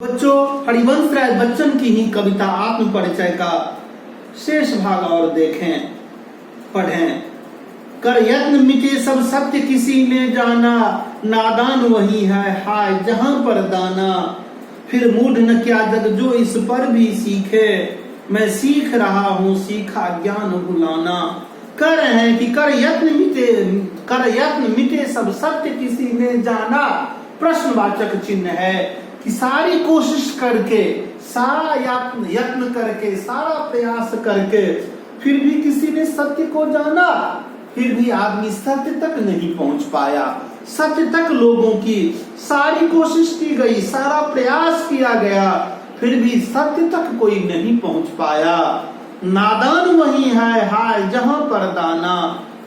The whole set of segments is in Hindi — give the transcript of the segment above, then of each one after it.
बच्चों, हरिवंश राय बच्चन की ही कविता आत्म परिचय का शेष भाग और देखें, पढ़ें। कर यत्न मिटे सब सत्य किसी ने जाना, नादान वही है हाय जहां पर दाना। फिर मूढ़ न क्या जग जो इस पर भी सीखे, मैं सीख रहा हूँ सीखा ज्ञान भुलाना। कह रहे हैं कि कर यत्न मिटे सब सत्य किसी ने जाना। प्रश्नवाचक चिन्ह है कि सारी कोशिश करके, सारा यत्न करके, सारा प्रयास करके फिर भी किसी ने सत्य को जाना, फिर भी आदमी सत्य तक नहीं पहुंच पाया। सत्य तक लोगों की सारी कोशिश की गई, सारा प्रयास किया गया, फिर भी सत्य तक कोई नहीं पहुंच पाया। नादान वही है हाय जहां पर दाना।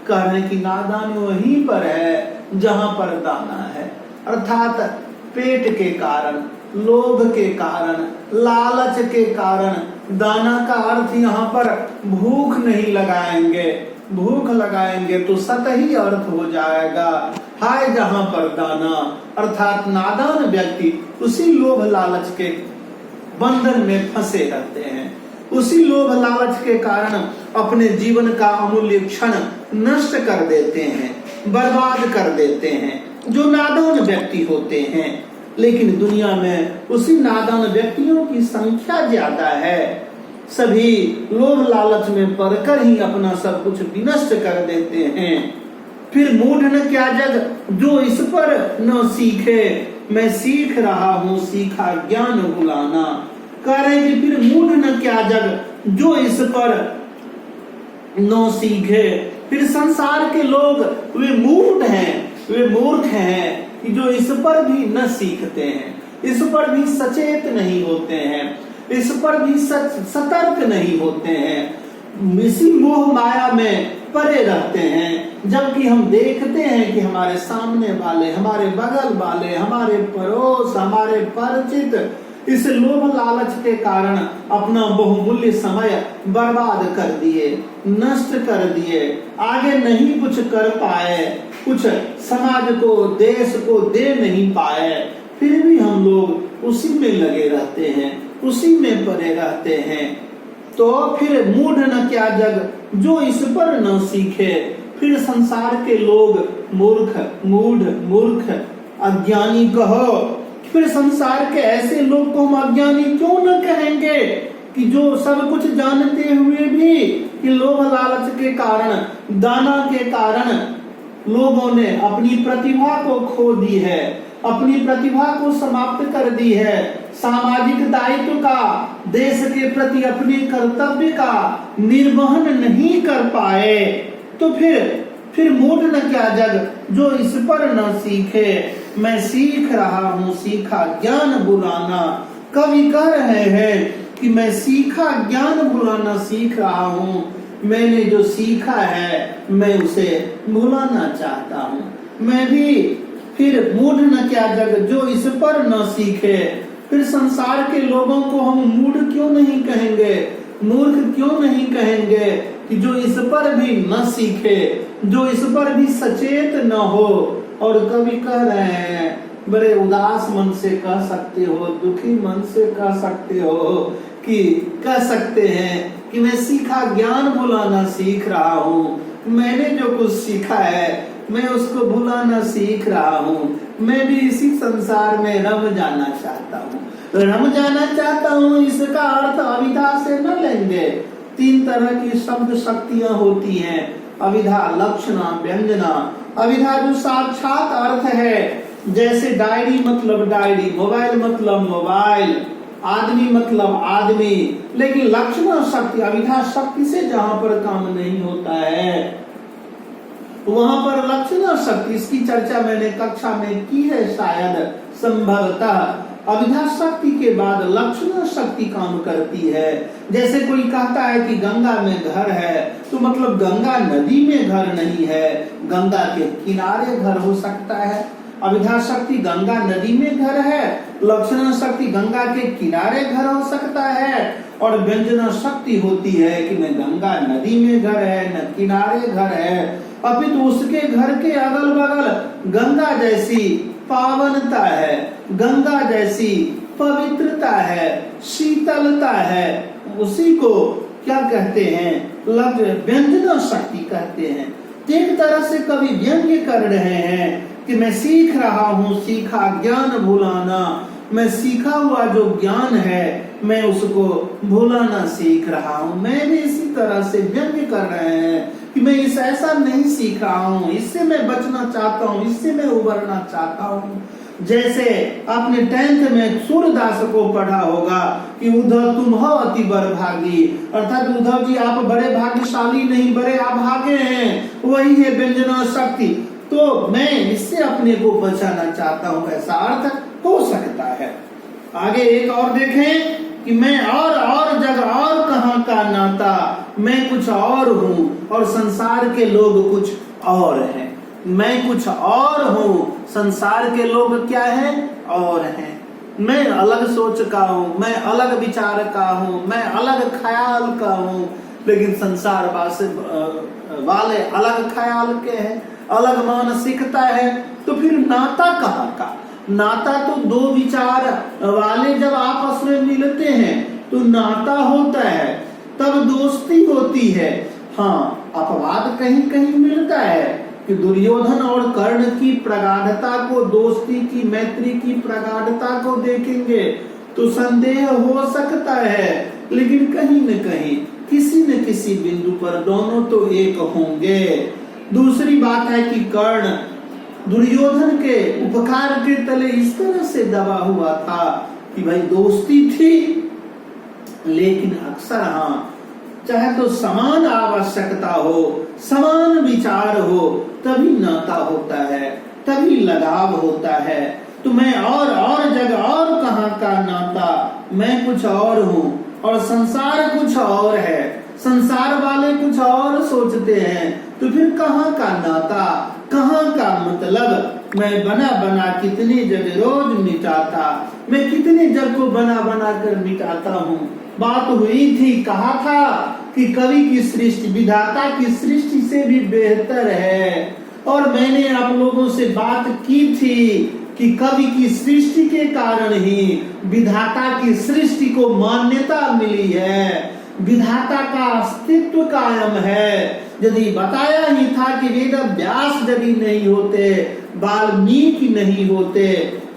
कह रहे कि नादान वहीं पर है जहां पर दाना है, अर्थात पेट के कारण, लोभ के कारण, लालच के कारण। दाना का अर्थ यहाँ पर भूख नहीं लगाएंगे, भूख लगाएंगे तो सतही अर्थ हो जाएगा हाय जहां पर दाना, अर्थात नादान व्यक्ति उसी लोभ लालच के बंधन में फंसे रहते हैं। उसी लोभ लालच के कारण अपने जीवन का अमूल्य क्षण नष्ट कर देते हैं, बर्बाद कर देते हैं, जो नादान व्यक्ति होते हैं। लेकिन दुनिया में उसी नादान व्यक्तियों की संख्या ज्यादा है। सभी लोभ लालच में पड़कर ही अपना सब कुछ विनष्ट कर देते हैं। फिर मूढ़ न क्या जग जो इस पर न सीखे, मैं सीख रहा हूँ सीखा ज्ञान भुलाना। कह रहे कि फिर मूढ़ न क्या जग जो इस पर न सीखे। फिर संसार के लोग वे मूढ़ हैं, वे मूर्ख हैं कि जो इस पर भी न सीखते हैं, इस पर भी सचेत नहीं होते हैं, इस पर भी सतर्क नहीं होते हैं, इसी मोह माया में पड़े रहते हैं। जबकि हम देखते हैं कि हमारे सामने वाले, हमारे बगल वाले, हमारे पड़ोस, हमारे परिचित इस लोभ लालच के कारण अपना बहुमूल्य समय बर्बाद कर दिए, नष्ट कर दिए, आगे नहीं कुछ कर पाए, कुछ समाज को, देश को दे नहीं पाए, फिर भी हम लोग उसी में लगे रहते हैं, उसी में पड़े रहते हैं। तो फिर मूढ़ न क्या जग जो इस पर न सीखे। फिर संसार के लोग मूर्ख, मूर्ख, अज्ञानी कहो। फिर संसार के ऐसे लोग को हम अज्ञानी क्यों न कहेंगे कि जो सब कुछ जानते हुए भी कि लोभ लालच के कारण, दाना के कारण लोगों ने अपनी प्रतिभा को खो दी है, अपनी प्रतिभा को समाप्त कर दी है, सामाजिक दायित्व का, देश के प्रति अपने कर्तव्य का निर्वहन नहीं कर पाए। तो फिर मूढ़ न क्या जग जो इस पर न सीखे, मैं सीख रहा हूँ सीखा ज्ञान भुलाना। कवि कह रहे हैं कि मैं सीखा ज्ञान भुलाना सीख रहा हूँ। मैंने जो सीखा है मैं उसे भुलाना चाहता हूँ। मैं भी फिर मूढ़ न क्या जग जो इस पर न सीखे। फिर संसार के लोगों को हम मूढ़ क्यों नहीं कहेंगे, मूर्ख क्यों नहीं कहेंगे कि जो इस पर भी न सीखे, जो इस पर भी सचेत न हो। और कवि कह रहे हैं, बड़े उदास मन से कह सकते हो, दुखी मन से कह सकते हो, कि कह सकते हैं कि मैं सीखा ज्ञान भुलाना सीख रहा हूँ। मैंने जो कुछ सीखा है मैं उसको भुलाना सीख रहा हूँ। मैं भी इसी संसार में रम जाना चाहता हूँ, रम जाना चाहता हूँ। इसका अर्थ अविधा से न लेंगे। 3 तरह की शब्द शक्तियां होती हैं, अविधा, लक्षणा, व्यंजना। अविधा जो साक्षात अर्थ है, जैसे डायरी मतलब डायरी, मोबाइल मतलब मोबाइल, आदमी मतलब आदमी। लेकिन लक्षणा शक्ति, अविधा शक्ति से जहां पर काम नहीं होता है वहां पर लक्षणा शक्ति, इसकी चर्चा मैंने कक्षा में की है शायद, संभवतः। अविधा शक्ति के बाद लक्षणा शक्ति काम करती है। जैसे कोई कहता है कि गंगा में घर है, तो मतलब गंगा नदी में घर नहीं है, गंगा के किनारे घर हो सकता है। अविधा शक्ति गंगा नदी में घर है, लक्षणा शक्ति गंगा के किनारे घर हो सकता है, और व्यंजना शक्ति होती है कि न गंगा नदी में घर है न किनारे घर है, अपितु उसके घर के अगल बगल गंगा जैसी पावनता है, गंगा जैसी पवित्रता है, शीतलता है, उसी को क्या कहते हैं, व्यंजना शक्ति कहते हैं। तो एक तरह से कवि व्यंग्य कर रहे हैं कि मैं सीख रहा हूँ, सीखा ज्ञान भुलाना, मैं सीखा हुआ जो ज्ञान है मैं उसको भुलाना सीख रहा हूँ। मैं भी इसी तरह से व्यंग्य कर रहे हैं कि मैं इस ऐसा नहीं सीख रहा हूँ, इससे मैं बचना चाहता हूँ, इससे मैं उबरना चाहता हूँ। जैसे आपने 10th में सूरदास को पढ़ा होगा कि उद्धव तुम हो अति बड़भागी, अर्थात उद्धव जी आप बड़े भाग्यशाली नहीं, बड़े अभागे हैं, वही है व्यंजना शक्ति। तो मैं इससे अपने को बचाना चाहता हूँ, ऐसा अर्थ हो सकता है। आगे एक और देखें कि मैं और जगह और कहाँ का नाता, मैं कुछ और हूँ और संसार के लोग कुछ और हैं। मैं कुछ और हूँ, संसार के लोग क्या है, और हैं। मैं अलग सोच का हूँ, मैं अलग विचार का हूँ, मैं अलग ख्याल का हूँ, लेकिन संसार वाले अलग ख्याल के हैं, अलग मानसिकता है। तो फिर नाता कहाँ का? नाता तो दो विचार वाले जब आपस में मिलते हैं तो नाता होता है, तब दोस्ती होती है। हाँ, अपवाद कहीं कहीं मिलता है कि दुर्योधन और कर्ण की प्रगाढ़ता को, दोस्ती की, मैत्री की प्रगाढ़ता को देखेंगे तो संदेह हो सकता है, लेकिन कहीं न कहीं किसी न किसी बिंदु पर दोनों तो एक होंगे। दूसरी बात है कि कर्ण दुर्योधन के उपकार के तले इस तरह से दबा हुआ था कि भाई दोस्ती थी, लेकिन अक्सर हाँ, चाहे तो समान आवश्यकता हो, समान विचार हो, तभी नाता होता है, तभी लगाव होता है। तो मैं और जगह और कहाँ का नाता, मैं कुछ और हूँ और संसार कुछ और है, संसार वाले कुछ और सोचते हैं। तो फिर कहाँ का नाता, कहाँ का मतलब? मैं बना बना कितने जग रोज मिटाता, मैं कितने जग को बना बना कर मिटाता हूँ। बात हुई थी, कहा था कि कवि की सृष्टि विधाता की सृष्टि से भी बेहतर है, और मैंने आप लोगों से बात की थी कि कवि की सृष्टि के कारण ही विधाता की सृष्टि को मान्यता मिली है, विधाता का अस्तित्व कायम है। यदि बताया ही था कि वेद व्यास यदि नहीं होते, वाल्मीकि नहीं होते,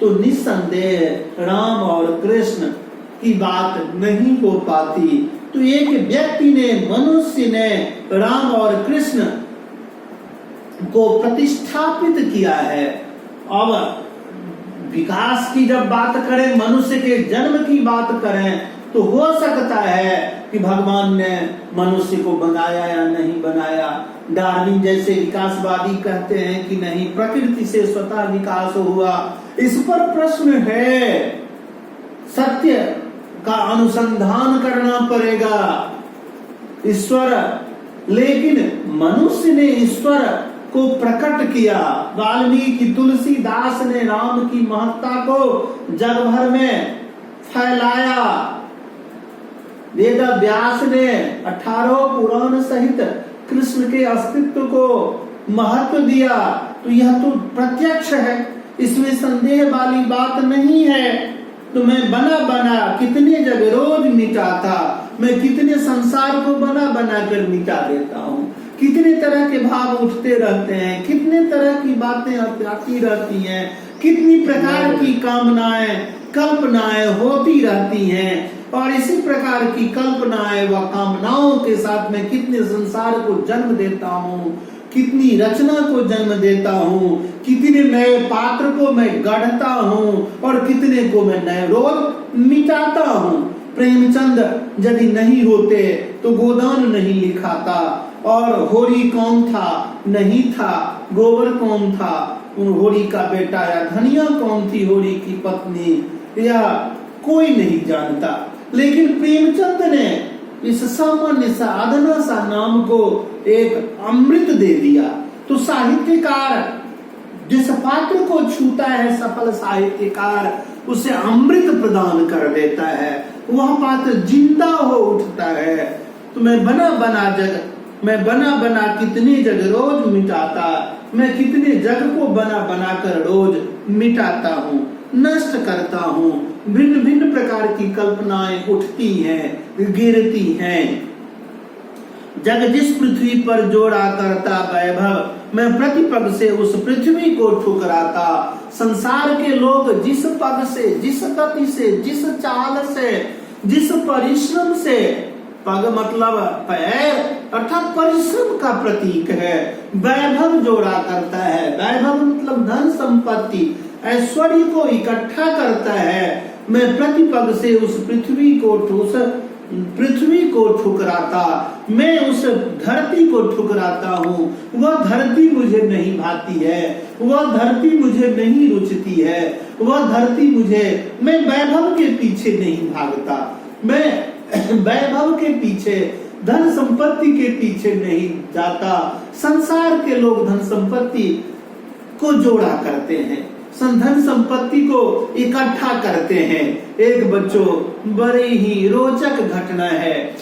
तो निस्संदेह राम और कृष्ण की बात नहीं हो पाती। तो एक व्यक्ति ने, मनुष्य ने राम और कृष्ण को प्रतिष्ठापित किया है। अब विकास की जब बात करें, मनुष्य के जन्म की बात करें, तो हो सकता है कि भगवान ने मनुष्य को बनाया या नहीं बनाया। डार्विन जैसे विकासवादी कहते हैं कि नहीं, प्रकृति से स्वतः विकास हुआ। इस पर प्रश्न है, सत्य का अनुसंधान करना पड़ेगा। ईश्वर, लेकिन मनुष्य ने ईश्वर को प्रकट किया। वाल्मीकि, तुलसीदास ने राम की महत्ता को जग भर में फैलाया। वेद व्यास ने 18 पुराण सहित कृष्ण के अस्तित्व को महत्व दिया। तो यह तो प्रत्यक्ष है, इसमें संदेह वाली बात नहीं है। तो मैं बना बना कितने जग रोज मिटाता, मैं कितने संसार को बना बना कर मिटा देता हूँ। कितने तरह के भाव उठते रहते हैं, कितने तरह की बातें आती रहती हैं, कितनी प्रकार की कामनाएं, कल्पनाएं होती रहती हैं, और इसी प्रकार की कल्पनाएं व कामनाओं के साथ में कितने संसार को जन्म देता हूँ, कितनी रचना को जन्म देता हूँ, कितने नए पात्र को मैं गढ़ता हूँ और कितने को मैं नए रोज मिटाता हूँ। प्रेमचंद यदि नहीं होते तो गोदान नहीं लिखाता, और होरी कौन था, नहीं था। गोबर कौन था, होरी का बेटा, या धनिया कौन थी, होरी की पत्नी, या कोई नहीं जानता। लेकिन प्रेमचंद ने इस सामान्य साधना सा नाम को एक अमृत दे दिया। तो साहित्यकार जिस पात्र को छूता है, सफल साहित्यकार उसे अमृत प्रदान कर देता है, वह पात्र जिंदा हो उठता है। तो मैं बना बना कितने जग रोज मिटाता, मैं कितने जग को बना बना कर रोज मिटाता हूँ, नष्ट करता हूँ। भिन्न भिन्न प्रकार की कल्पनाएं उठती हैं, गिरती हैं। जग जिस पृथ्वी पर जोड़ा करता वैभव, मैं प्रतिपग से उस पृथ्वी को ठुकराता। संसार के लोग जिस पग से, जिस गति से, जिस चाल से, जिस परिश्रम से, पग मतलब पैर अर्थात परिश्रम का प्रतीक है, वैभव जोड़ा करता है। वैभव मतलब धन संपत्ति, ऐश्वर्य को इकट्ठा करता है। मैं प्रतिपग से उस पृथ्वी को ठुकराता, मैं उस धरती को ठुकराता हूँ। वह धरती मुझे नहीं भाती है, वह धरती मुझे नहीं रुचती है, वह धरती मैं वैभव के पीछे नहीं भागता, मैं वैभव के पीछे, धन संपत्ति के पीछे नहीं जाता। संसार के लोग धन संपत्ति को जोड़ा करते हैं, धन संपत्ति को इकट्ठा करते हैं। एक बच्चों बड़ी ही रोचक घटना है,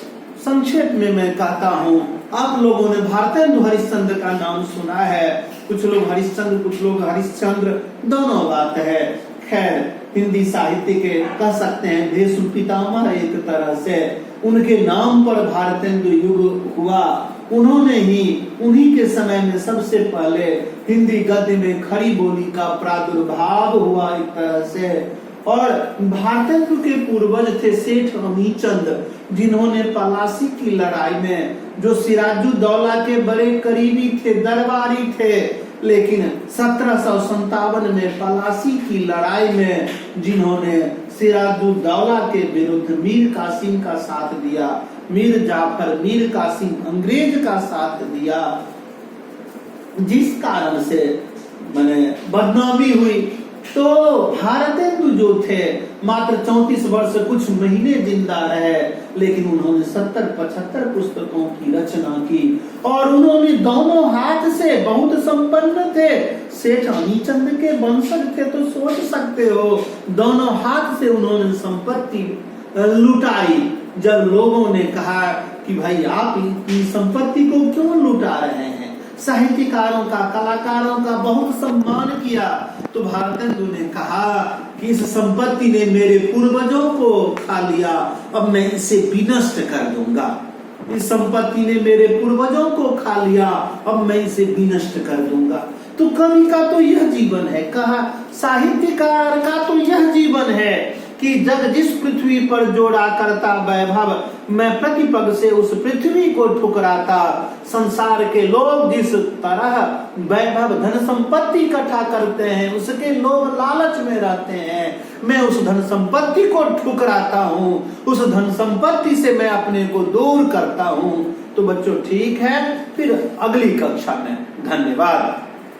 संक्षेप में मैं कहता हूँ। आप लोगों ने भारतेंदु हरिश्चंद्र का नाम सुना है, कुछ लोग हरिश्चंद्र, कुछ लोग हरिश्चंद्र, दोनों बात है। खैर, हिंदी साहित्य के कह सकते हैं देशु पितामह एक तरह से। उनके नाम पर भारतेंदु युग हुआ। उन्होंने ही, उन्हीं के समय में सबसे पहले हिंदी गद्य में खड़ी बोली का प्रादुर्भाव हुआ एक तरह से। और भारतेंदु के पूर्वज थे सेठ अमीचंद, जिन्होंने पलासी की लड़ाई में, जो सिराजुद्दौला के बड़े करीबी थे, दरबारी थे, लेकिन 1757 में पलासी की लड़ाई में जिन्होंने सिराजुद्दौला के विरुद्ध मीर कासिम का साथ दिया, मीर जाफर, मीर कासिम अंग्रेज का साथ दिया, जिस कारण से बदनामी हुई। तो भारतेंदु जो थे मात्र 34 वर्ष कुछ महीने जिंदा रहे, लेकिन उन्होंने 70-75 पुस्तकों की रचना की। और उन्होंने दोनों हाथ से बहुत संपन्न थे, सेठ अमीचंद के वंशज थे, तो सोच सकते हो दोनों हाथ से उन्होंने संपत्ति लुटाई। जब लोगों ने कहा कि भाई आप इतनी संपत्ति को क्यों लुटा रहे हैं, साहित्यकारों का, कलाकारों का बहुत सम्मान किया, तो भारतेंदु ने कहा कि इस संपत्ति ने मेरे पूर्वजों को खा लिया, अब मैं इसे विनष्ट कर दूंगा। इस संपत्ति ने मेरे पूर्वजों को खा लिया, अब मैं इसे विनष्ट कर दूंगा। तो कवि का तो यह जीवन है, कहा साहित्यकार का तो यह जीवन है कि जग जिस पृथ्वी पर जोड़ा करता वैभव, मैं प्रतिपग से उस पृथ्वी को ठुकराता। संसार के लोग जिस तरह वैभव धन संपत्ति इकट्ठा करते हैं, उसके लोग लालच में रहते हैं, मैं उस धन संपत्ति को ठुकराता हूँ, उस धन संपत्ति से मैं अपने को दूर करता हूँ। तो बच्चों ठीक है, फिर अगली कक्षा में। धन्यवाद।